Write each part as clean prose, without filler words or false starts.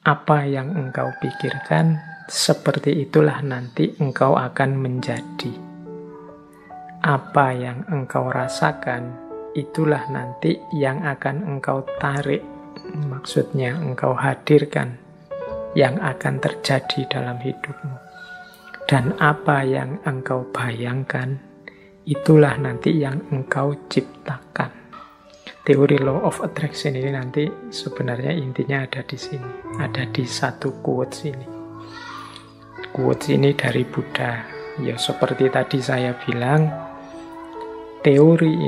Apa yang engkau pikirkan, seperti itulah nanti engkau akan menjadi. Apa yang engkau rasakan, itulah nanti yang akan engkau tarik. Maksudnya engkau hadirkan yang akan terjadi dalam hidupmu. Dan apa yang engkau bayangkan, itulah nanti yang engkau ciptakan. Teori Law of Attraction ini nanti sebenarnya intinya ada di sini. Ada di satu quotes ini. Quotes ini dari Buddha. Ya seperti tadi saya bilang, teori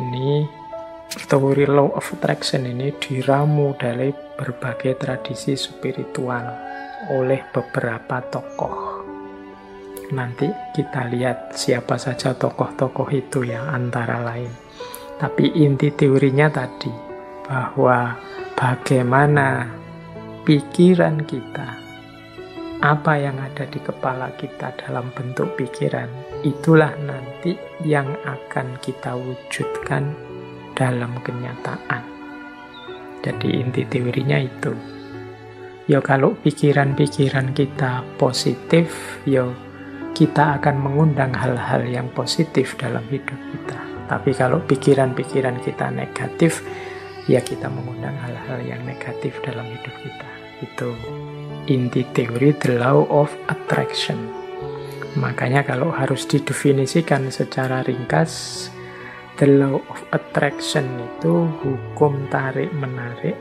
Law of Attraction ini diramu dari berbagai tradisi spiritual oleh beberapa tokoh. Nanti kita lihat siapa saja tokoh-tokoh itu ya, antara lain. Tapi inti teorinya tadi, bahwa bagaimana pikiran kita, apa yang ada di kepala kita dalam bentuk pikiran, itulah nanti yang akan kita wujudkan dalam kenyataan. Jadi inti teorinya itu. Ya kalau pikiran-pikiran kita positif, ya kita akan mengundang hal-hal yang positif dalam hidup kita. Tapi kalau pikiran-pikiran kita negatif, ya kita mengundang hal-hal yang negatif dalam hidup kita. Itu inti teori The Law of Attraction. Makanya kalau harus didefinisikan secara ringkas, The Law of Attraction itu hukum tarik-menarik.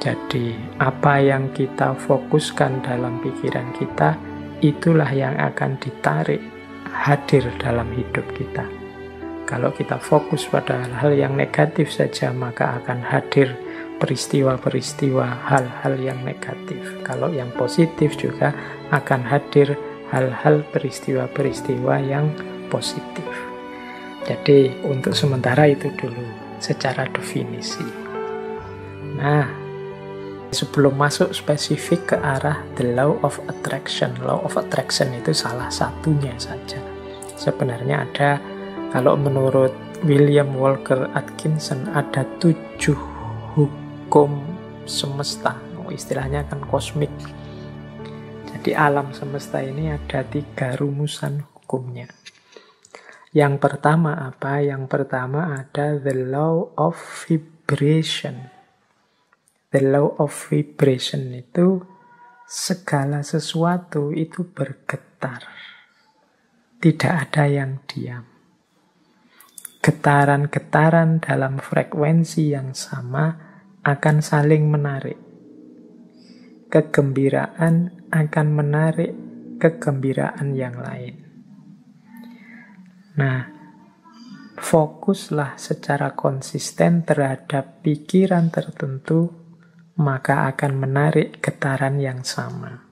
Jadi apa yang kita fokuskan dalam pikiran kita, itulah yang akan ditarik hadir dalam hidup kita. Kalau kita fokus pada hal-hal yang negatif saja, maka akan hadir peristiwa-peristiwa hal-hal yang negatif. Kalau yang positif juga akan hadir hal-hal peristiwa-peristiwa yang positif. Jadi untuk sementara itu dulu secara definisi. Nah, sebelum masuk spesifik ke arah The Law of Attraction. Law of Attraction itu salah satunya saja. Sebenarnya ada, kalau menurut William Walker Atkinson, ada 7 hukum semesta. Istilahnya kan kosmik. Jadi alam semesta ini ada 3 rumusan hukumnya. Yang pertama apa? Yang pertama ada The Law of Vibration. The Law of Vibration itu segala sesuatu itu bergetar. Tidak ada yang diam. Getaran-getaran dalam frekuensi yang sama akan saling menarik. Kegembiraan akan menarik kegembiraan yang lain. Nah, fokuslah secara konsisten terhadap pikiran tertentu, maka akan menarik getaran yang sama.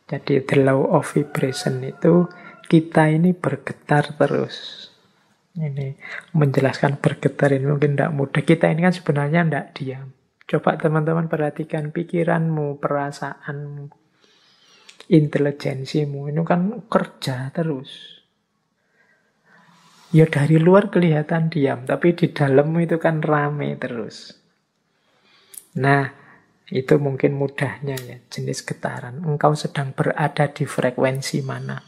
Jadi The Law of Vibration itu kita ini bergetar terus. Ini menjelaskan bergetar ini mungkin tidak mudah. Kita ini kan sebenarnya tidak diam. Coba teman-teman perhatikan pikiranmu, perasaanmu, intelijensimu. Ini kan kerja terus. Ya dari luar kelihatan diam, tapi di dalammu itu kan rame terus. Nah, itu mungkin mudahnya ya, jenis getaran. Engkau sedang berada di frekuensi mana?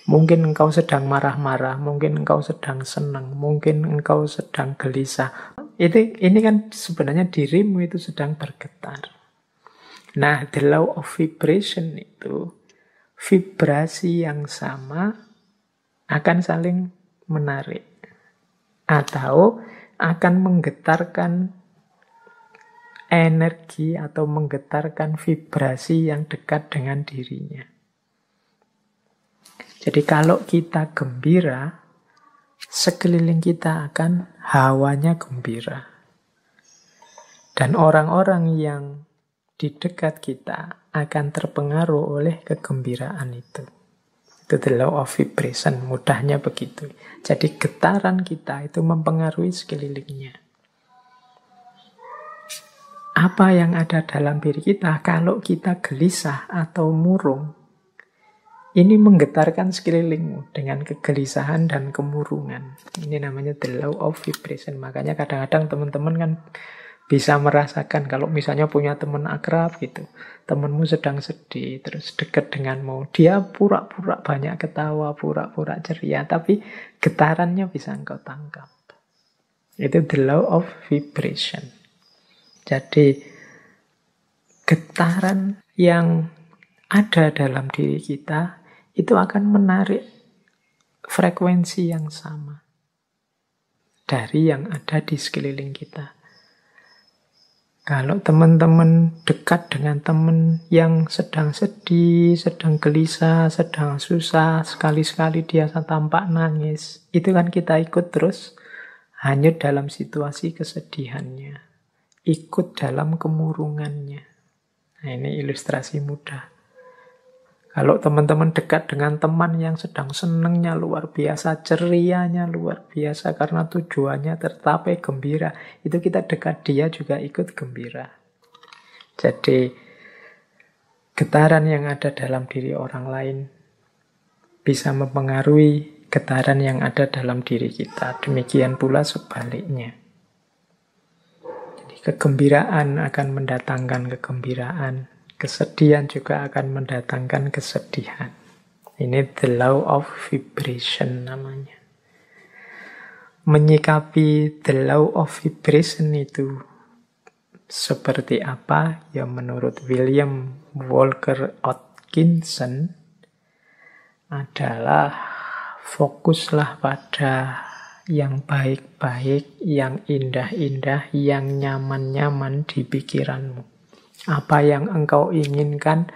Mungkin engkau sedang marah-marah, mungkin engkau sedang senang, mungkin engkau sedang gelisah. Ini kan sebenarnya dirimu itu sedang bergetar. Nah, The Law of Vibration itu, vibrasi yang sama akan saling menarik. Atau akan menggetarkan energi atau menggetarkan vibrasi yang dekat dengan dirinya. Jadi kalau kita gembira, sekeliling kita akan hawanya gembira. Dan orang-orang yang di dekat kita akan terpengaruh oleh kegembiraan itu. Itu The Law of Vibration, mudahnya begitu. Jadi getaran kita itu mempengaruhi sekelilingnya. Apa yang ada dalam diri kita kalau kita gelisah atau murung, ini menggetarkan sekelilingmu dengan kegelisahan dan kemurungan. Ini namanya The Law of Vibration. Makanya kadang-kadang teman-teman kan Bisa merasakan kalau misalnya punya teman akrab gitu. Temanmu sedang sedih, terus dekat denganmu. Dia pura-pura banyak ketawa, pura-pura ceria. Tapi getarannya bisa engkau tangkap. Itu the law of vibration. Jadi getaran yang ada dalam diri kita itu akan menarik frekuensi yang sama dari yang ada di sekeliling kita. Kalau teman-teman dekat dengan teman yang sedang sedih, sedang gelisah, sedang susah, sekali-sekali dia tampak nangis, itu kan kita ikut terus hanyut dalam situasi kesedihannya, ikut dalam kemurungannya. Nah, ini ilustrasi mudah. Kalau teman-teman dekat dengan teman yang sedang senengnya luar biasa, cerianya luar biasa karena tujuannya tercapai gembira, itu kita dekat dia juga ikut gembira. Jadi getaran yang ada dalam diri orang lain bisa mempengaruhi getaran yang ada dalam diri kita. Demikian pula sebaliknya. Jadi kegembiraan akan mendatangkan kegembiraan. Kesedihan juga akan mendatangkan kesedihan. Ini the law of vibration namanya. Menyikapi the law of vibration itu seperti apa? Ya menurut William Walker Atkinson adalah fokuslah pada yang baik-baik, yang indah-indah, yang nyaman-nyaman di pikiranmu. Apa yang engkau inginkan,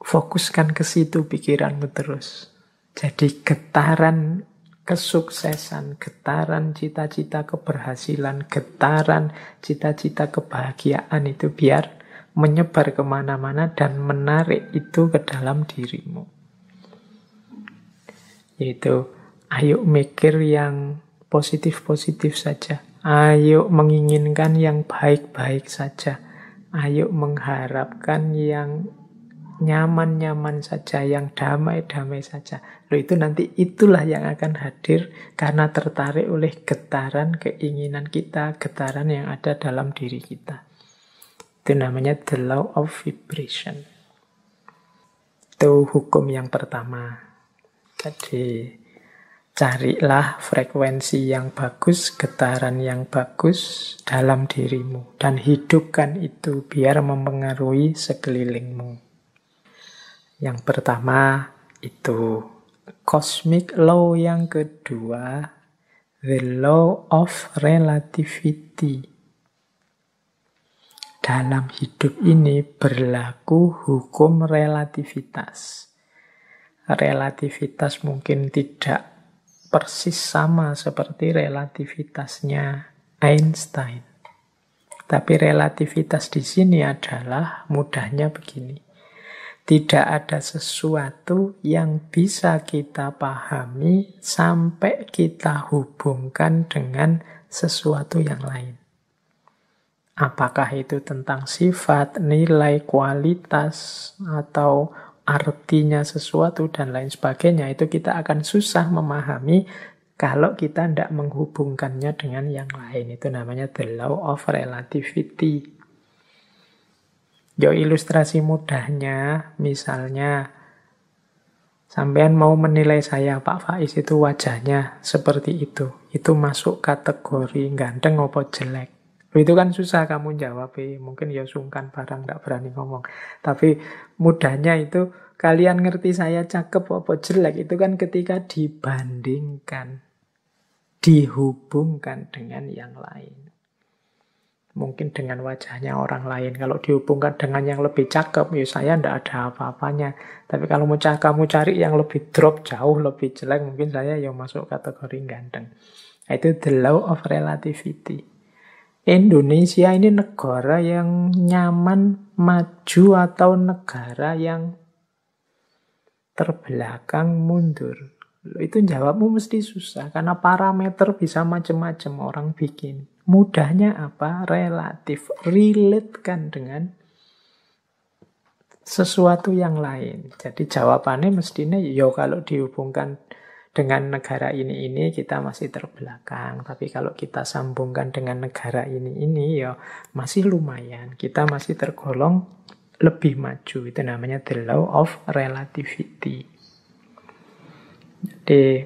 fokuskan ke situ pikiranmu terus. Jadi getaran kesuksesan, getaran cita-cita keberhasilan, getaran cita-cita kebahagiaan itu biar menyebar kemana-mana dan menarik itu ke dalam dirimu. Yaitu, ayo mikir yang positif-positif saja. Ayo menginginkan yang baik-baik saja. Ayo mengharapkan yang nyaman-nyaman saja, yang damai-damai saja. Loh, itu nanti itulah yang akan hadir karena tertarik oleh getaran keinginan kita, getaran yang ada dalam diri kita. Itu namanya the law of vibration. Itu hukum yang pertama. Jadi carilah frekuensi yang bagus, getaran yang bagus dalam dirimu. Dan hidupkan itu biar mempengaruhi sekelilingmu. Yang pertama itu cosmic law, yang kedua the law of relativity. Dalam hidup ini berlaku hukum relativitas. Relativitas mungkin tidak persis sama seperti relativitasnya Einstein. Tapi relativitas di sini adalah mudahnya begini. Tidak ada sesuatu yang bisa kita pahami sampai kita hubungkan dengan sesuatu yang lain. Apakah itu tentang sifat, nilai, kualitas, atau artinya sesuatu dan lain sebagainya, itu kita akan susah memahami kalau kita tidak menghubungkannya dengan yang lain. Itu namanya the law of relativity. Yo, ilustrasi mudahnya, misalnya sampean mau menilai saya, Pak Faiz itu wajahnya seperti itu masuk kategori ganteng apa jelek? Itu kan susah kamu jawab, mungkin ya sungkan barang, tidak berani ngomong. Tapi mudahnya itu, kalian ngerti saya cakep apa jelek, itu kan ketika dibandingkan, dihubungkan dengan yang lain. Mungkin dengan wajahnya orang lain. Kalau dihubungkan dengan yang lebih cakep, ya saya tidak ada apa-apanya. Tapi kalau kamu cari yang lebih drop, jauh lebih jelek, mungkin saya yang masuk kategori ganteng. Itu the law of relativity. Indonesia ini negara yang nyaman, maju, atau negara yang terbelakang, mundur? Itu jawabmu mesti susah, karena parameter bisa macam-macam orang bikin. Mudahnya apa? Relatif. Relate-kan dengan sesuatu yang lain. Jadi jawabannya mestinya, ya kalau dihubungkan dengan negara ini kita masih terbelakang. Tapi kalau kita sambungkan dengan negara ini ya masih lumayan. Kita masih tergolong lebih maju. Itu namanya the law of relativity. Jadi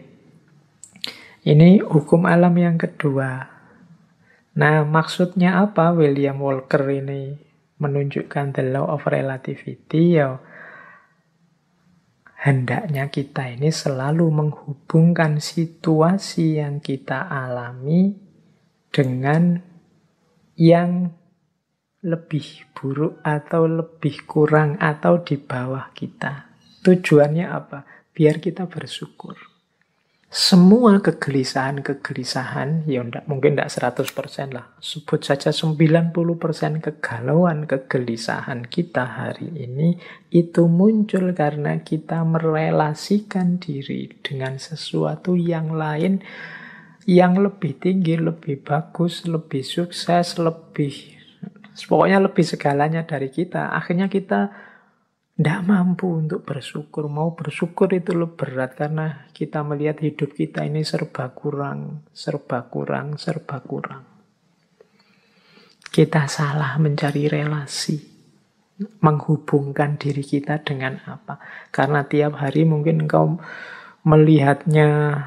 ini hukum alam yang kedua. Nah, maksudnya apa William Walker ini menunjukkan the law of relativity? Ya, hendaknya kita ini selalu menghubungkan situasi yang kita alami dengan yang lebih buruk atau lebih kurang atau di bawah kita. Tujuannya apa? Biar kita bersyukur. Semua kegelisahan, ya mungkin tidak 100% lah. Sebut saja 90% kegalauan, kegelisahan kita hari ini, itu muncul karena kita merelasikan diri dengan sesuatu yang lain, yang lebih tinggi, lebih bagus, lebih sukses, pokoknya lebih segalanya dari kita. Akhirnya kita tidak mampu untuk bersyukur. Mau bersyukur itu lebih berat karena kita melihat hidup kita ini serba kurang, serba kurang, serba kurang. Kita salah mencari relasi, menghubungkan diri kita dengan apa. Karena tiap hari mungkin engkau melihatnya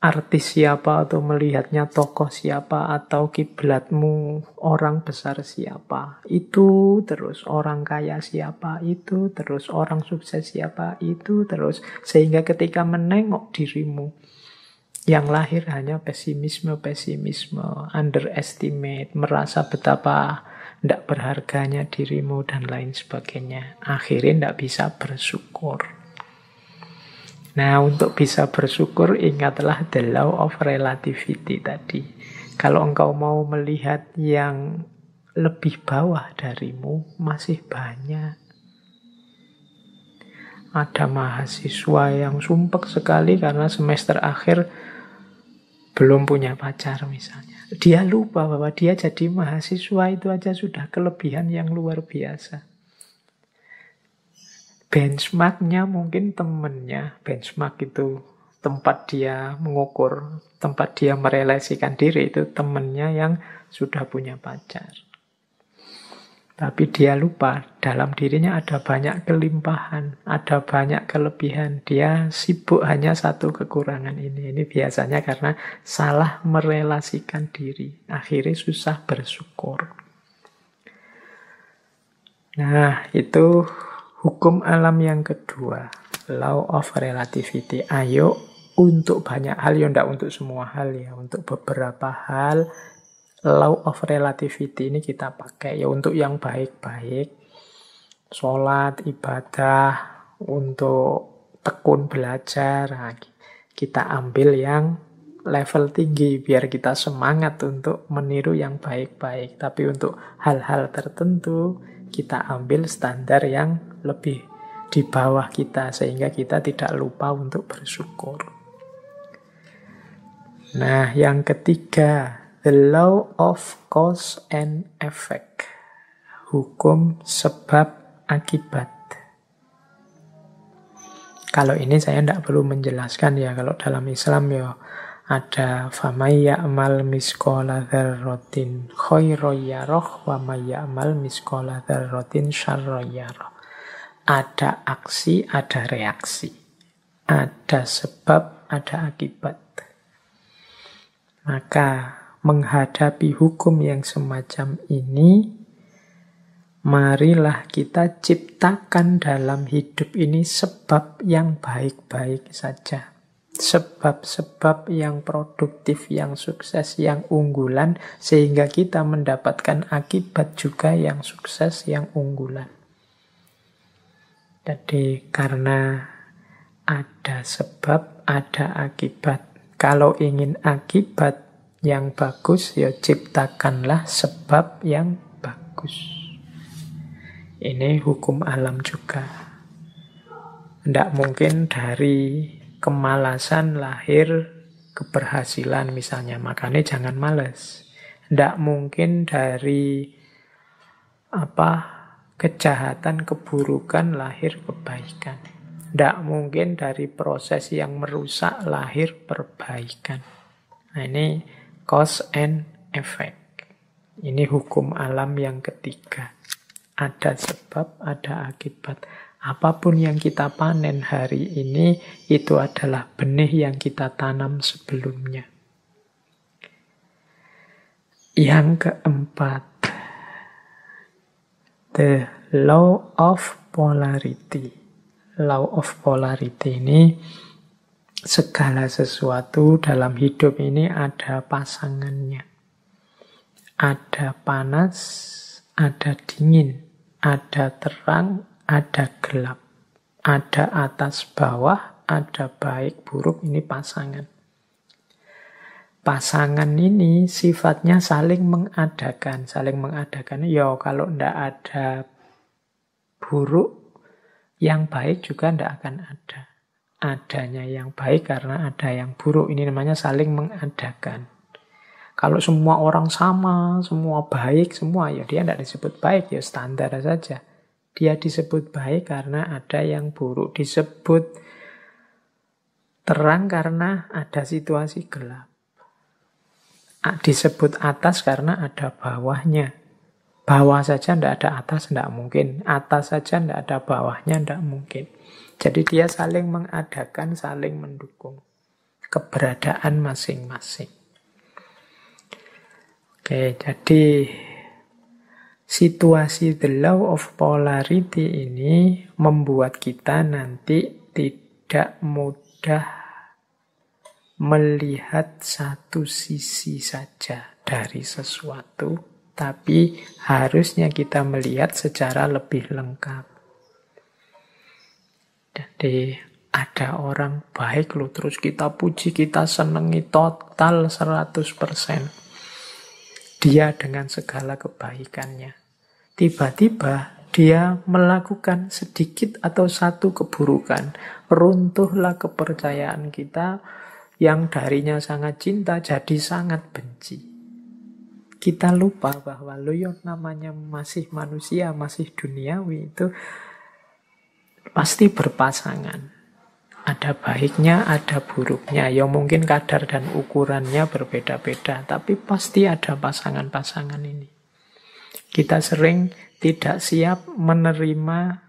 artis siapa atau melihatnya tokoh siapa atau kiblatmu orang besar siapa, itu terus orang kaya siapa, itu terus orang sukses siapa, itu terus, sehingga ketika menengok dirimu yang lahir hanya pesimisme, underestimate, merasa betapa tidak berharganya dirimu dan lain sebagainya, akhirnya tidak bisa bersyukur. Nah, untuk bisa bersyukur, ingatlah the law of relativity tadi. Kalau engkau mau melihat yang lebih bawah darimu, masih banyak. Ada mahasiswa yang sumpek sekali karena semester akhir belum punya pacar misalnya. Dia lupa bahwa dia jadi mahasiswa itu aja sudah kelebihan yang luar biasa. Benchmarknya mungkin temennya. Benchmark itu tempat dia mengukur, tempat dia merelasikan diri, itu temennya yang sudah punya pacar. Tapi dia lupa, dalam dirinya ada banyak kelimpahan, ada banyak kelebihan. Dia sibuk hanya satu kekurangan ini. Ini biasanya karena salah merelasikan diri. Akhirnya susah bersyukur. Nah, itu hukum alam yang kedua, law of relativity. Ayo untuk banyak hal, ya tidak untuk semua hal ya, untuk beberapa hal law of relativity ini kita pakai ya untuk yang baik-baik, sholat, ibadah, untuk tekun belajar. Nah, kita ambil yang level tinggi biar kita semangat untuk meniru yang baik-baik. Tapi untuk hal-hal tertentu kita ambil standar yang lebih di bawah kita, sehingga kita tidak lupa untuk bersyukur. Nah, yang ketiga, the law of cause and effect. Hukum sebab akibat. Kalau ini saya tidak perlu menjelaskan ya, kalau dalam Islam ya ada famay ya'mal misqala dzarratin khairan yarah wa may ya'mal misqala dzarratin syarran yarah. Ada aksi, ada reaksi. Ada sebab, ada akibat. Maka menghadapi hukum yang semacam ini, marilah kita ciptakan dalam hidup ini sebab yang baik-baik saja. Sebab-sebab yang produktif, yang sukses, yang unggulan, sehingga kita mendapatkan akibat juga yang sukses, yang unggulan. Jadi karena ada sebab, ada akibat. Kalau ingin akibat yang bagus, ya ciptakanlah sebab yang bagus. Ini hukum alam juga. Tidak mungkin dari kemalasan lahir keberhasilan misalnya, makanya jangan malas. Tidak mungkin dari kejahatan, keburukan lahir kebaikan. Tidak mungkin dari proses yang merusak lahir perbaikan. Nah, ini cause and effect. Ini hukum alam yang ketiga. Ada sebab, ada akibat. Apapun yang kita panen hari ini, itu adalah benih yang kita tanam sebelumnya. Yang keempat, the law of polarity. Law of polarity ini, segala sesuatu dalam hidup ini ada pasangannya. Ada panas, ada dingin, ada terang, ada gelap. Ada atas bawah, ada baik buruk, ini pasangan. Pasangan ini sifatnya saling mengadakan. Saling mengadakan, ya kalau tidak ada buruk, yang baik juga tidak akan ada. Adanya yang baik karena ada yang buruk. Ini namanya saling mengadakan. Kalau semua orang sama, semua baik, semua, ya dia tidak disebut baik, ya standar saja. Dia disebut baik karena ada yang buruk. Disebut terang karena ada situasi gelap. Disebut atas karena ada bawahnya. Bawah saja tidak ada atas, tidak mungkin. Atas saja tidak ada bawahnya, tidak mungkin. Jadi dia saling mengadakan, saling mendukung keberadaan masing-masing. Oke, jadi situasi the law of polarity ini membuat kita nanti tidak mudah melihat satu sisi saja dari sesuatu, tapi harusnya kita melihat secara lebih lengkap. Jadi ada orang baik loh, terus kita puji, kita senangi total 100%. Dia dengan segala kebaikannya. Tiba-tiba dia melakukan sedikit atau satu keburukan. Runtuhlah kepercayaan kita yang darinya sangat cinta jadi sangat benci. Kita lupa bahwa namanya masih manusia, masih duniawi, itu pasti berpasangan. Ada baiknya, ada buruknya. Ya mungkin kadar dan ukurannya berbeda-beda, tapi pasti ada pasangan-pasangan ini. Kita sering tidak siap menerima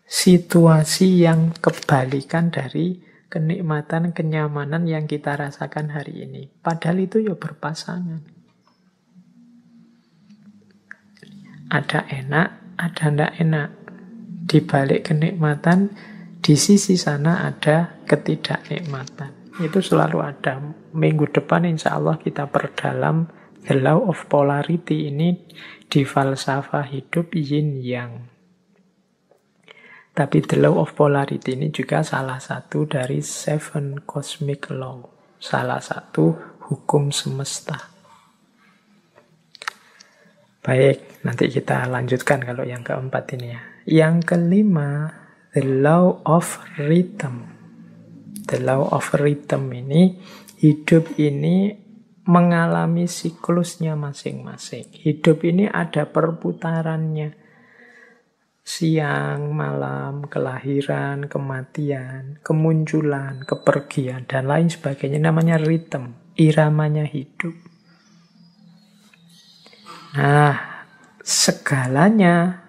situasi yang kebalikan dari kenikmatan, kenyamanan yang kita rasakan hari ini. Padahal itu ya berpasangan. Ada enak, ada tidak enak. Di balik kenikmatan, di sisi sana ada ketidaknikmatan. Itu selalu ada. Minggu depan insya Allah kita perdalam the law of polarity ini di falsafah hidup yin yang. Tapi the law of polarity ini juga salah satu dari 7 cosmic law. Salah satu hukum semesta. Baik, nanti kita lanjutkan kalau yang keempat ini ya. Yang kelima, the law of rhythm. The law of rhythm ini, hidup ini mengalami siklusnya masing-masing. Hidup ini ada perputarannya. Siang, malam, kelahiran, kematian, kemunculan, kepergian, dan lain sebagainya. Namanya rhythm, iramanya hidup. Nah, segalanya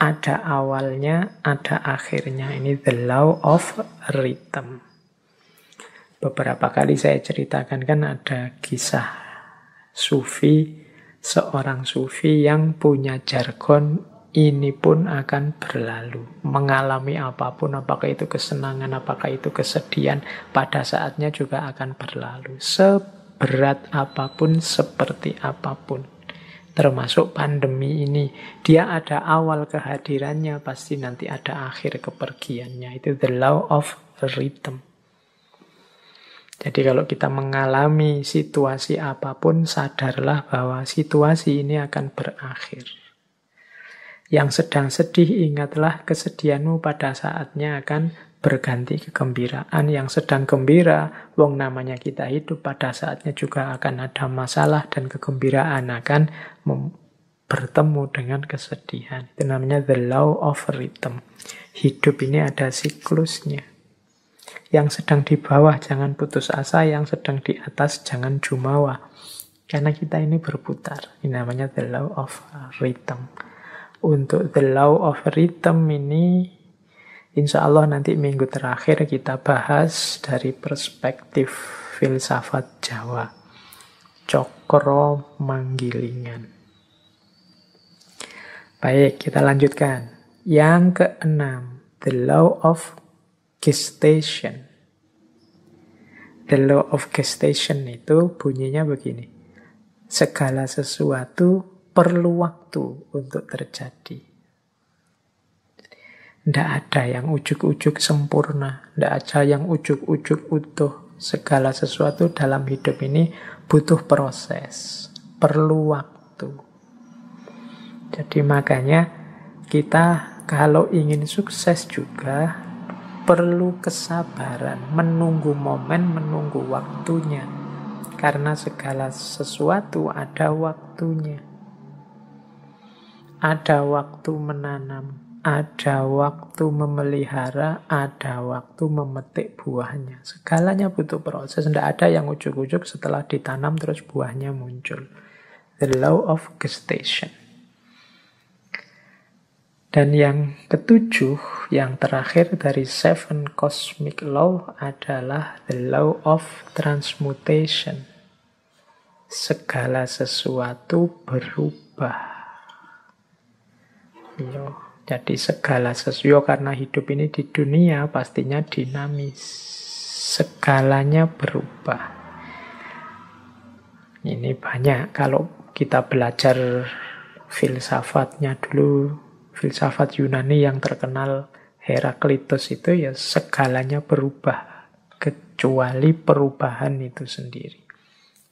ada awalnya, ada akhirnya. Ini the law of rhythm. Beberapa kali saya ceritakan kan ada kisah sufi, seorang sufi yang punya jargon, ini pun akan berlalu. Mengalami apapun, apakah itu kesenangan, apakah itu kesedihan, pada saatnya juga akan berlalu. Seberat apapun, seperti apapun. Termasuk pandemi ini. Dia ada awal kehadirannya, pasti nanti ada akhir kepergiannya. Itu the law of rhythm. Jadi kalau kita mengalami situasi apapun, sadarlah bahwa situasi ini akan berakhir. Yang sedang sedih, ingatlah kesedihanmu pada saatnya akan berganti kegembiraan. Yang sedang gembira, wong namanya kita hidup, pada saatnya juga akan ada masalah dan kegembiraan akan bertemu dengan kesedihan. Itu namanya the law of rhythm. Hidup ini ada siklusnya. Yang sedang di bawah jangan putus asa, yang sedang di atas jangan jumawa. Karena kita ini berputar. Ini namanya the law of rhythm. Untuk the law of rhythm ini, insya Allah nanti minggu terakhir kita bahas dari perspektif filsafat Jawa. Cokro Manggilingan. Baik, kita lanjutkan. Yang keenam, the law of gestation. The law of gestation itu bunyinya begini. Segala sesuatu perlu waktu untuk terjadi. Tidak ada yang ujuk-ujuk sempurna. Tidak ada yang ujuk-ujuk utuh. Segala sesuatu dalam hidup ini butuh proses. Perlu waktu. Jadi makanya kita kalau ingin sukses juga perlu kesabaran. Menunggu momen, menunggu waktunya. Karena segala sesuatu ada waktunya. Ada waktu menanam, ada waktu memelihara, ada waktu memetik buahnya. Segalanya butuh proses. Tidak ada yang ujuk-ujuk setelah ditanam terus buahnya muncul. The law of gestation. Dan yang ketujuh, yang terakhir dari seven cosmic law adalah the law of transmutation. Segala sesuatu berubah. Jadi segala sesuatu, karena hidup ini di dunia pastinya dinamis. Segalanya berubah. Ini banyak kalau kita belajar filsafatnya dulu, filsafat Yunani yang terkenal Heraklitus itu ya segalanya berubah. Kecuali perubahan itu sendiri.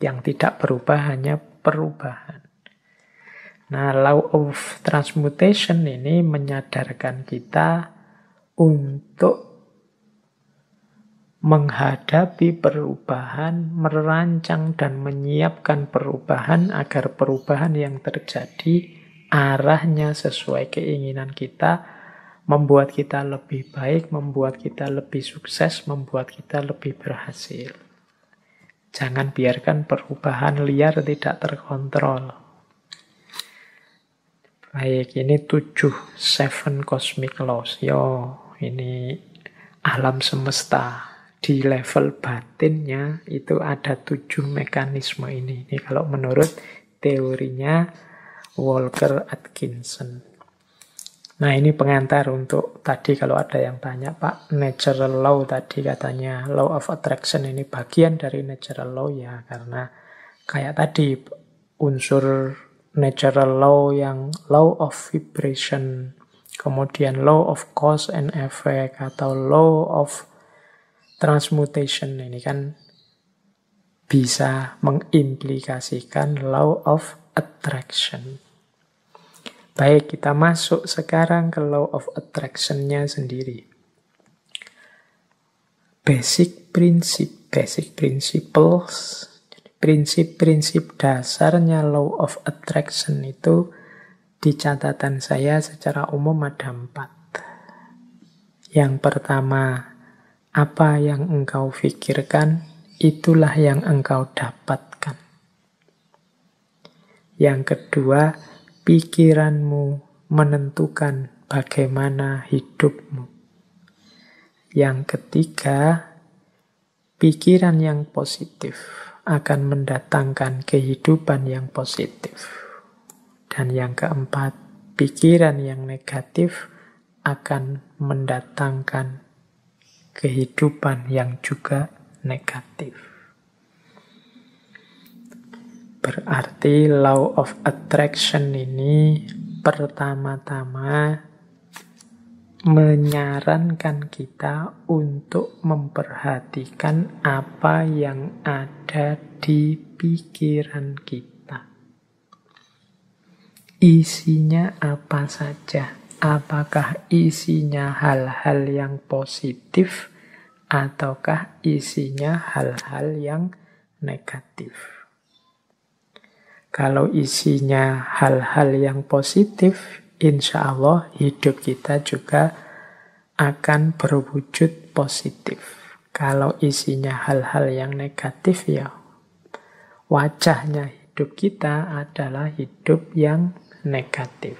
Yang tidak berubah hanya perubahan. Nah, law of transmutation ini menyadarkan kita untuk menghadapi perubahan, merancang dan menyiapkan perubahan agar perubahan yang terjadi arahnya sesuai keinginan kita, membuat kita lebih baik, membuat kita lebih sukses, membuat kita lebih berhasil. Jangan biarkan perubahan liar tidak terkontrol. Baik, ini 7 cosmic laws. Ini alam semesta. Di level batinnya itu ada 7 mekanisme ini. Ini kalau menurut teorinya Walker Atkinson. Nah, ini pengantar untuk tadi kalau ada yang tanya, Pak, natural law tadi katanya law of attraction ini bagian dari natural law ya, karena kayak tadi unsur natural law yang law of vibration, kemudian law of cause and effect, atau law of transmutation ini kan bisa mengimplikasikan law of attraction. Baik, kita masuk sekarang ke law of attraction-nya sendiri. Basic principles. Prinsip-prinsip dasarnya law of attraction itu di catatan saya secara umum ada 4. Yang pertama, apa yang engkau pikirkan, itulah yang engkau dapatkan. Yang kedua, pikiranmu menentukan bagaimana hidupmu. Yang ketiga, pikiran yang positif akan mendatangkan kehidupan yang positif. Dan yang keempat, pikiran yang negatif akan mendatangkan kehidupan yang juga negatif. Berarti law of attraction ini pertama-tama menyarankan kita untuk memperhatikan apa yang ada di pikiran kita. Isinya apa saja? Apakah isinya hal-hal yang positif ataukah isinya hal-hal yang negatif? Kalau isinya hal-hal yang positif, insya Allah hidup kita juga akan berwujud positif. Kalau isinya hal-hal yang negatif, ya wajahnya hidup kita adalah hidup yang negatif.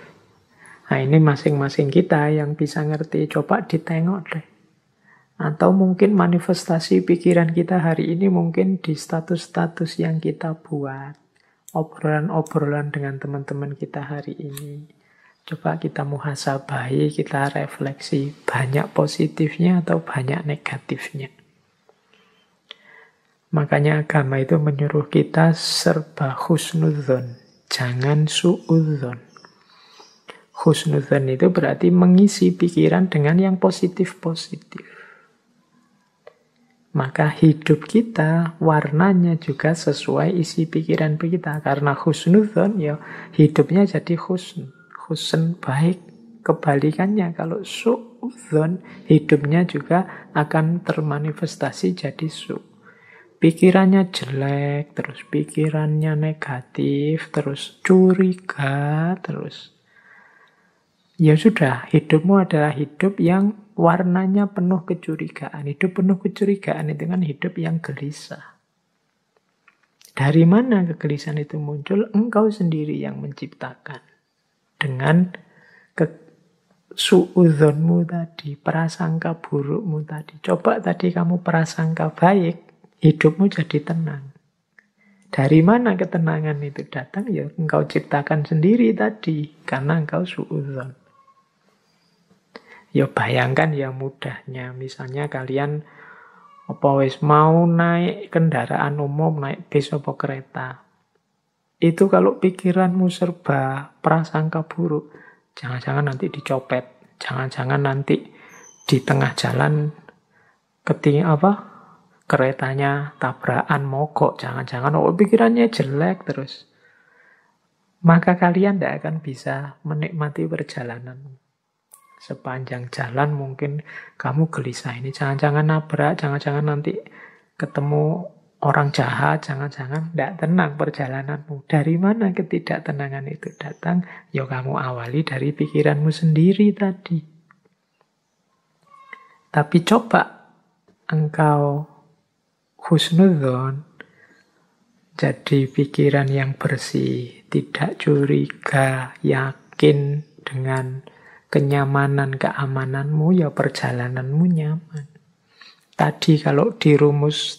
Nah, ini masing-masing kita yang bisa ngerti. Coba ditengok deh. Atau mungkin manifestasi pikiran kita hari ini mungkin di status-status yang kita buat. Obrolan-obrolan dengan teman-teman kita hari ini. Coba kita muhasabahi, kita refleksi. Banyak positifnya atau banyak negatifnya. Makanya agama itu menyuruh kita serba husnudzon. Jangan suudzon. Husnudzon itu berarti mengisi pikiran dengan yang positif-positif. Maka hidup kita warnanya juga sesuai isi pikiran kita. Karena husnudzon, ya hidupnya jadi husn. Husn baik. Kebalikannya kalau suudzon, hidupnya juga akan termanifestasi jadi su. Pikirannya jelek, terus pikirannya negatif, terus curiga, terus. Ya sudah, hidupmu adalah hidup yang warnanya penuh kecurigaan. Hidup penuh kecurigaan itu kan hidup yang gelisah. Dari mana kegelisahan itu muncul? Engkau sendiri yang menciptakan. Dengan suudzonmu tadi, prasangka burukmu tadi. Coba tadi kamu prasangka baik, hidupmu jadi tenang. Dari mana ketenangan itu datang? Ya engkau ciptakan sendiri tadi. Karena engkau suudzon. Ya bayangkan ya mudahnya. Misalnya kalian mau naik kendaraan umum, naik bis atau kereta. Itu kalau pikiranmu serba prasangka buruk. Jangan-jangan nanti dicopet. Jangan-jangan nanti di tengah jalan keretanya tabrakan mogok. Jangan-jangan pikirannya jelek terus. Maka kalian tidak akan bisa menikmati perjalanan. Sepanjang jalan mungkin kamu gelisah ini. Jangan-jangan nabrak, jangan-jangan nanti ketemu orang jahat, jangan-jangan tidak tenang perjalananmu. Dari mana ketidaktenangan itu datang? Ya kamu awali dari pikiranmu sendiri tadi. Tapi coba engkau husnudzon, jadi pikiran yang bersih, tidak curiga, yakin dengan kenyamanan, keamananmu, ya perjalananmu nyaman. Tadi kalau di rumus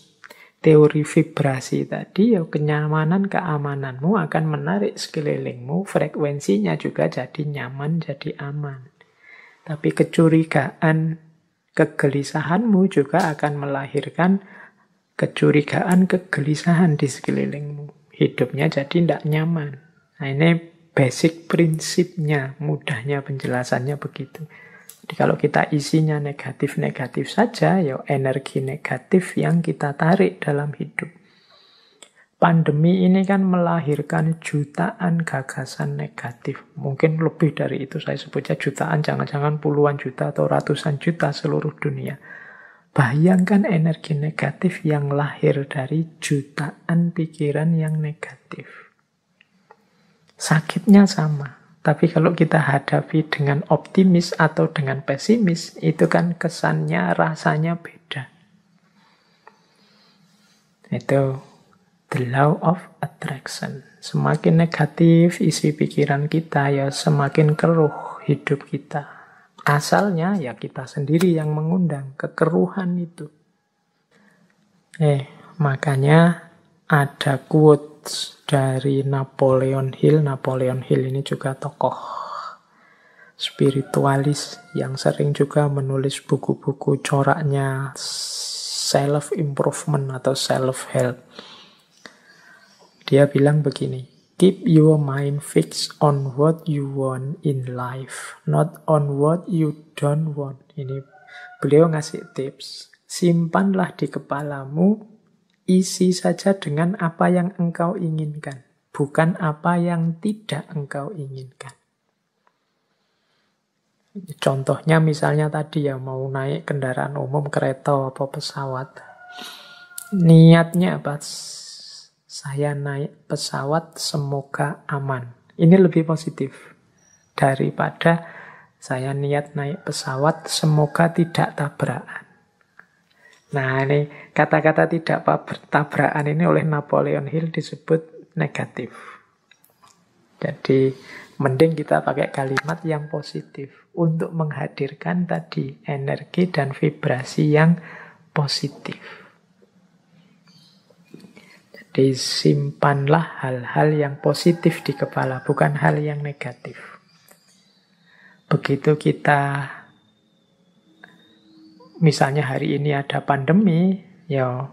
teori vibrasi tadi, ya kenyamanan, keamananmu akan menarik sekelilingmu, frekuensinya juga jadi nyaman, jadi aman. Tapi kecurigaan, kegelisahanmu juga akan melahirkan kecurigaan, kegelisahan di sekelilingmu. Hidupnya jadi tidak nyaman. Nah ini basic prinsipnya, mudahnya penjelasannya begitu. Jadi kalau kita isinya negatif-negatif saja, ya energi negatif yang kita tarik dalam hidup. Pandemi ini kan melahirkan jutaan gagasan negatif. Mungkin lebih dari itu, saya sebutnya jutaan, jangan-jangan puluhan juta atau ratusan juta seluruh dunia. Bayangkan energi negatif yang lahir dari jutaan pikiran yang negatif. Sakitnya sama. Tapi kalau kita hadapi dengan optimis atau dengan pesimis, itu kan kesannya, rasanya beda. Itu the law of attraction. Semakin negatif isi pikiran kita, ya semakin keruh hidup kita. Asalnya ya kita sendiri yang mengundang kekeruhan itu. Makanya ada quotes dari Napoleon Hill. Napoleon Hill ini juga tokoh spiritualis yang sering juga menulis buku-buku coraknya self-improvement atau self-help. Dia bilang begini, keep your mind fixed on what you want in life, not on what you don't want. Ini beliau ngasih tips. Simpanlah di kepalamu, isi saja dengan apa yang engkau inginkan, bukan apa yang tidak engkau inginkan. Contohnya misalnya tadi ya, mau naik kendaraan umum, kereta atau pesawat. Niatnya apa? Saya naik pesawat, semoga aman. Ini lebih positif daripada saya niat naik pesawat, semoga tidak tabrakan. Nah, ini kata-kata tidak tabrakan ini oleh Napoleon Hill disebut negatif. Jadi, mending kita pakai kalimat yang positif untuk menghadirkan tadi energi dan vibrasi yang positif. Jadi simpanlah hal-hal yang positif di kepala, bukan hal yang negatif. Begitu kita, misalnya hari ini ada pandemi, ya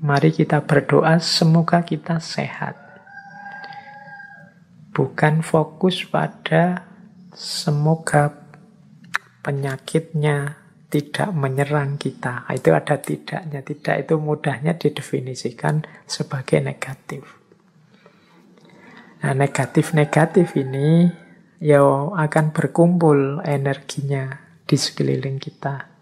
mari kita berdoa semoga kita sehat. Bukan fokus pada semoga penyakitnya tidak menyerang kita. Itu ada tidaknya. Tidak itu mudahnya didefinisikan sebagai negatif. Nah, negatif-negatif ini ya akan berkumpul energinya di sekeliling kita.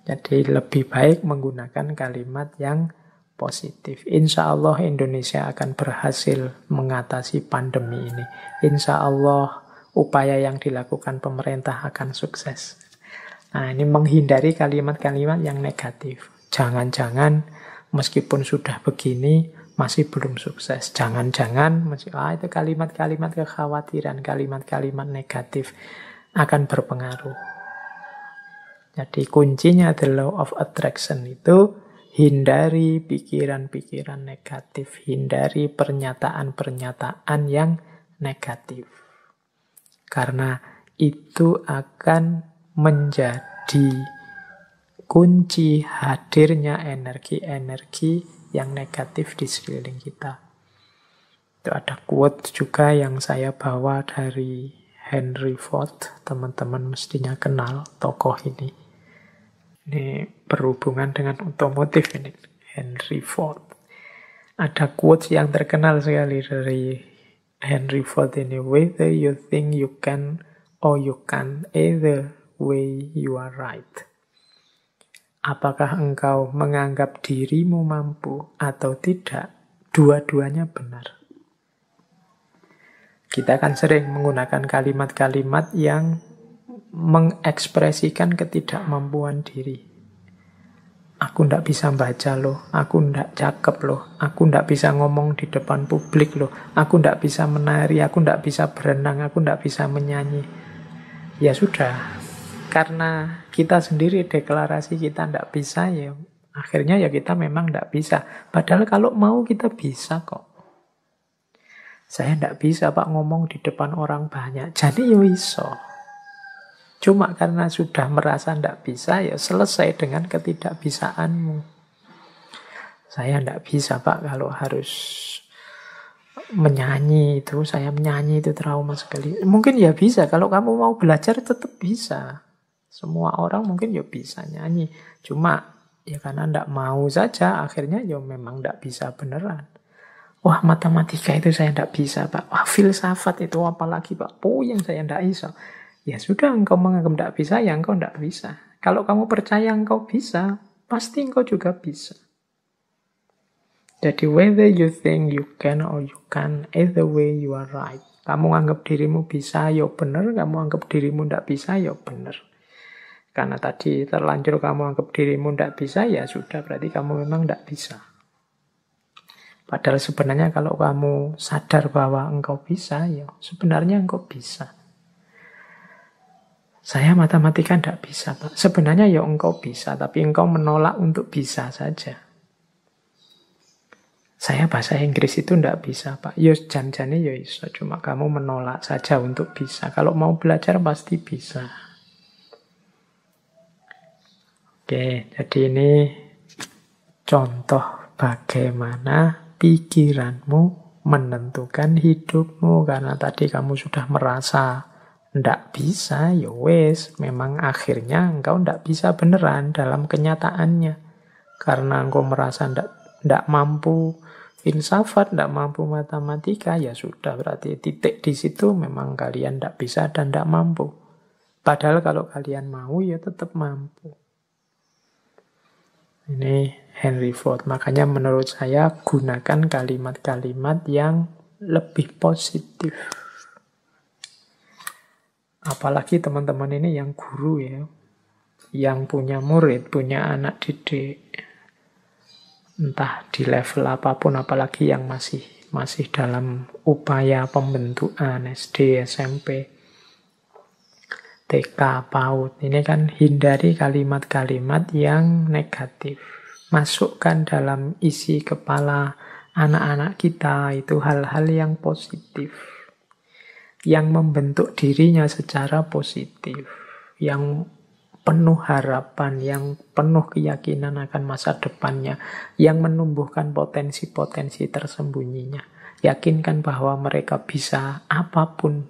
Jadi lebih baik menggunakan kalimat yang positif. Insya Allah Indonesia akan berhasil mengatasi pandemi ini. Insya Allah upaya yang dilakukan pemerintah akan sukses. Nah, ini menghindari kalimat-kalimat yang negatif. Jangan-jangan meskipun sudah begini, masih belum sukses. Jangan-jangan, itu kalimat-kalimat kekhawatiran, kalimat-kalimat negatif akan berpengaruh. Jadi kuncinya the law of attraction itu, hindari pikiran-pikiran negatif, hindari pernyataan-pernyataan yang negatif. Karena itu akan menjadi kunci hadirnya energi-energi yang negatif di sekeliling kita. Itu ada quote juga yang saya bawa dari Henry Ford. Teman-teman mestinya kenal tokoh ini. Ini berhubungan dengan otomotif ini. Henry Ford. Ada quote yang terkenal sekali dari Henry Ford ini. Whether you think you can or you can't, either way you are right. Apakah engkau menganggap dirimu mampu atau tidak, dua-duanya benar. Kita kan sering menggunakan kalimat-kalimat yang mengekspresikan ketidakmampuan diri. Aku ndak bisa baca loh, aku ndak cakep loh, aku ndak bisa ngomong di depan publik loh, aku ndak bisa menari, aku ndak bisa berenang, aku ndak bisa menyanyi. Ya sudah, karena kita sendiri deklarasi kita ndak bisa, ya akhirnya ya kita memang ndak bisa. Padahal kalau mau kita bisa kok. Saya ndak bisa Pak ngomong di depan orang banyak, jadi ya iso. Cuma karena sudah merasa ndak bisa, ya selesai dengan ketidakbisaanmu. Saya ndak bisa Pak kalau harus menyanyi itu, saya menyanyi itu trauma sekali. Mungkin ya bisa, kalau kamu mau belajar tetap bisa. Semua orang mungkin ya bisa nyanyi. Cuma ya karena ndak mau saja, akhirnya ya memang ndak bisa beneran. Wah, matematika itu saya ndak bisa Pak. Wah, filsafat itu apalagi Pak. Puyeng saya ndak bisa. Ya sudah, engkau menganggap ndak bisa, ya engkau ndak bisa. Kalau kamu percaya engkau bisa, pasti engkau juga bisa. Jadi whether you think you can or you can't, either way you are right. Kamu anggap dirimu bisa, ya benar. Kamu anggap dirimu ndak bisa, ya benar. Karena tadi terlanjur kamu anggap dirimu ndak bisa, ya sudah, berarti kamu memang ndak bisa. Padahal sebenarnya kalau kamu sadar bahwa engkau bisa, ya sebenarnya engkau bisa. Saya matematika ndak bisa, Pak. Sebenarnya ya engkau bisa, tapi engkau menolak untuk bisa saja. Saya bahasa Inggris itu ndak bisa, Pak. Ya jan-jane ya iso, cuma kamu menolak saja untuk bisa. Kalau mau belajar pasti bisa. Oke, jadi ini contoh bagaimana pikiranmu menentukan hidupmu. Karena tadi kamu sudah merasa ndak bisa, ya wes, memang akhirnya engkau ndak bisa beneran dalam kenyataannya. Karena engkau merasa ndak mampu filsafat, ndak mampu matematika, ya sudah, berarti titik di situ memang kalian ndak bisa dan ndak mampu. Padahal kalau kalian mau, ya tetap mampu. Ini Henry Ford. Makanya menurut saya gunakan kalimat-kalimat yang lebih positif. Apalagi teman-teman ini yang guru ya, yang punya murid, punya anak didik. Entah di level apapun, apalagi yang masih dalam upaya pembentukan SD, SMP, TK, PAUD. Ini kan hindari kalimat-kalimat yang negatif. Masukkan dalam isi kepala anak-anak kita itu hal-hal yang positif. Yang membentuk dirinya secara positif. Yang penuh harapan, yang penuh keyakinan akan masa depannya. Yang menumbuhkan potensi-potensi tersembunyinya. Yakinkan bahwa mereka bisa apapun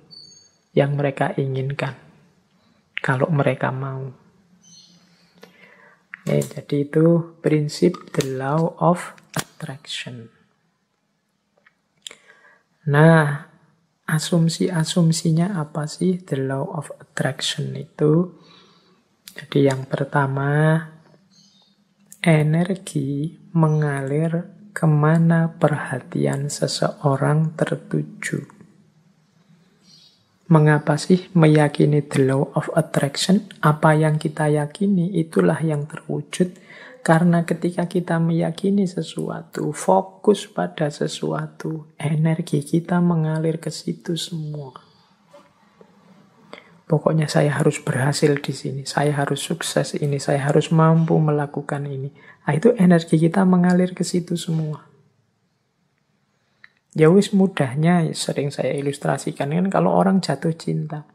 yang mereka inginkan. Kalau mereka mau. Jadi itu prinsip the law of attraction. Nah, asumsi-asumsinya apa sih the law of attraction itu? Jadi yang pertama, energi mengalir kemana perhatian seseorang tertuju. Mengapa sih meyakini the law of attraction? Apa yang kita yakini itulah yang terwujud. Karena ketika kita meyakini sesuatu, fokus pada sesuatu, energi kita mengalir ke situ semua. Pokoknya saya harus berhasil di sini, saya harus sukses ini, saya harus mampu melakukan ini. Nah, itu energi kita mengalir ke situ semua. Ya wis mudahnya, sering saya ilustrasikan kan kalau orang jatuh cinta.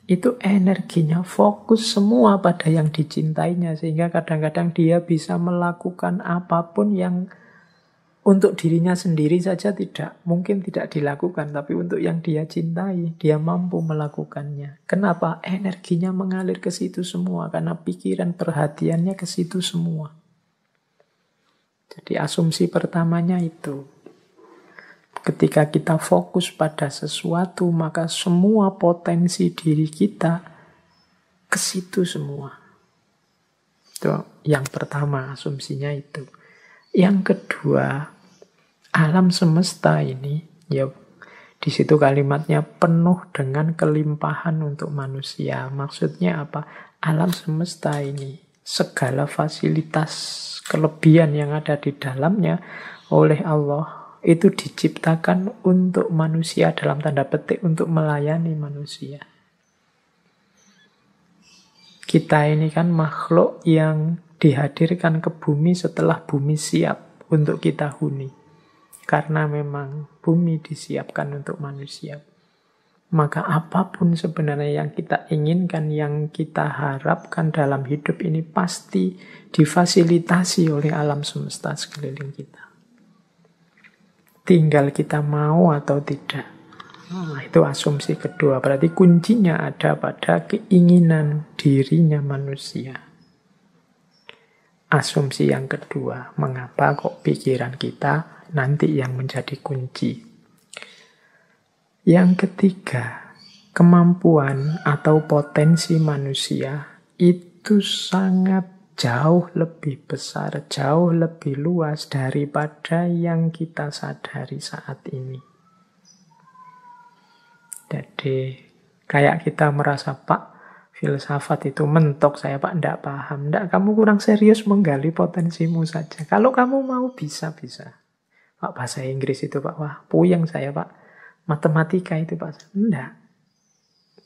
Itu energinya fokus semua pada yang dicintainya. Sehingga kadang-kadang dia bisa melakukan apapun yang untuk dirinya sendiri saja mungkin tidak dilakukan. Tapi untuk yang dia cintai, dia mampu melakukannya. Kenapa? Energinya mengalir ke situ semua. Karena pikiran perhatiannya ke situ semua. Jadi asumsi pertamanya itu. Ketika kita fokus pada sesuatu, maka semua potensi diri kita ke situ semua. Itu yang pertama, asumsinya itu. Yang kedua, alam semesta ini, ya di situ kalimatnya penuh dengan kelimpahan untuk manusia. Maksudnya apa? Alam semesta ini, segala fasilitas kelebihan yang ada di dalamnya oleh Allah itu diciptakan untuk manusia, dalam tanda petik untuk melayani manusia. Kita ini kan makhluk yang dihadirkan ke bumi setelah bumi siap untuk kita huni. Karena memang bumi disiapkan untuk manusia. Maka apapun sebenarnya yang kita inginkan, yang kita harapkan dalam hidup ini pasti difasilitasi oleh alam semesta sekeliling kita. Tinggal kita mau atau tidak. Nah, itu asumsi kedua. Berarti kuncinya ada pada keinginan dirinya manusia. Asumsi yang kedua. Mengapa kok pikiran kita nanti yang menjadi kunci? Yang ketiga, kemampuan atau potensi manusia itu sangat jauh lebih besar, jauh lebih luas daripada yang kita sadari saat ini. Jadi, kayak kita merasa, Pak, filsafat itu mentok, saya Pak enggak paham. Enggak, kamu kurang serius menggali potensimu saja. Kalau kamu mau bisa-bisa. Pak, bahasa Inggris itu Pak, wah puyeng saya Pak. Matematika itu Pak, enggak.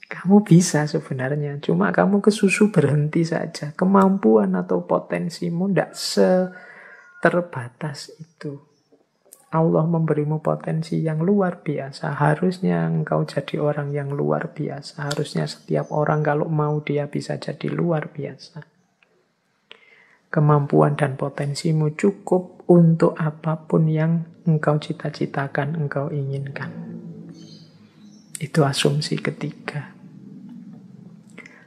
Kamu bisa sebenarnya, cuma kamu kesusu berhenti saja. Kemampuan atau potensimu tidak seterbatas itu. Allah memberimu potensi yang luar biasa. Harusnya engkau jadi orang yang luar biasa. Harusnya setiap orang kalau mau dia bisa jadi luar biasa. Kemampuan dan potensimu cukup untuk apapun yang engkau cita-citakan, engkau inginkan. Itu asumsi ketiga.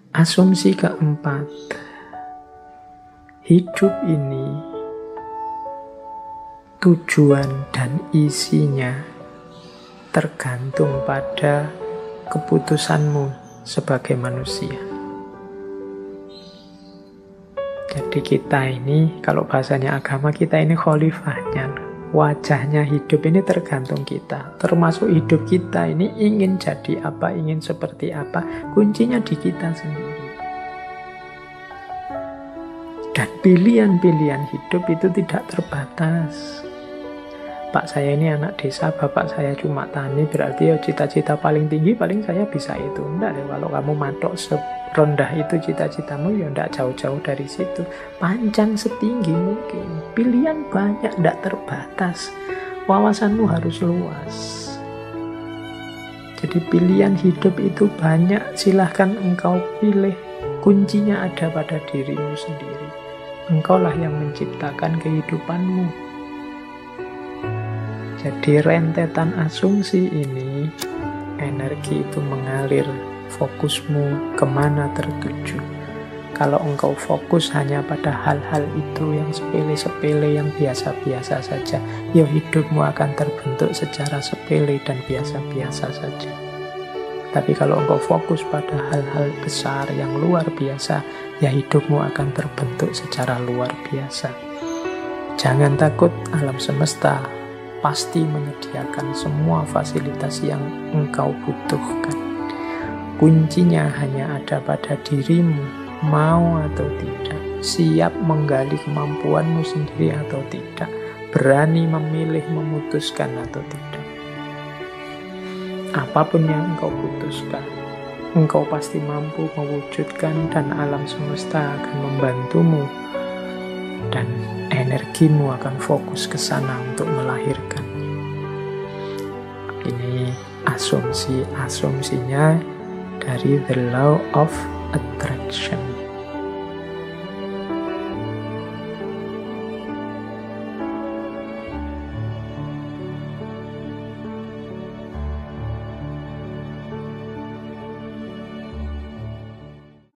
Asumsi keempat, hidup ini tujuan dan isinya tergantung pada keputusanmu sebagai manusia. Jadi Jadi kita ini, kalau bahasanya agama, kita ini khalifahnya. Wajahnya hidup ini tergantung kita. Termasuk hidup kita ini ingin jadi apa, ingin seperti apa, kuncinya di kita sendiri. Dan pilihan-pilihan hidup itu tidak terbatas. Pak saya ini anak desa, bapak saya cuma tani, berarti ya cita-cita paling tinggi paling saya bisa itu. Enggak ya, kalau kamu matok serendah itu cita-citamu, ya enggak jauh-jauh dari situ. Panjang setinggi mungkin. Pilihan banyak, enggak terbatas. Wawasanmu harus luas. Jadi pilihan hidup itu banyak, silahkan engkau pilih. Kuncinya ada pada dirimu sendiri. Engkaulah yang menciptakan kehidupanmu. Jadi rentetan asumsi ini, energi itu mengalir, fokusmu kemana tertuju. Kalau engkau fokus hanya pada hal-hal itu yang sepele-sepele, yang biasa-biasa saja, ya hidupmu akan terbentuk secara sepele dan biasa-biasa saja. Tapi kalau engkau fokus pada hal-hal besar yang luar biasa, ya hidupmu akan terbentuk secara luar biasa. Jangan takut, alam semesta pasti menyediakan semua fasilitas yang engkau butuhkan. Kuncinya hanya ada pada dirimu, mau atau tidak, siap menggali kemampuanmu sendiri atau tidak, berani memilih, memutuskan atau tidak. Apapun yang engkau putuskan, engkau pasti mampu mewujudkan dan alam semesta akan membantumu. Dan energimu akan fokus ke sana untuk melahirkan. Ini asumsinya dari The Law of Attraction.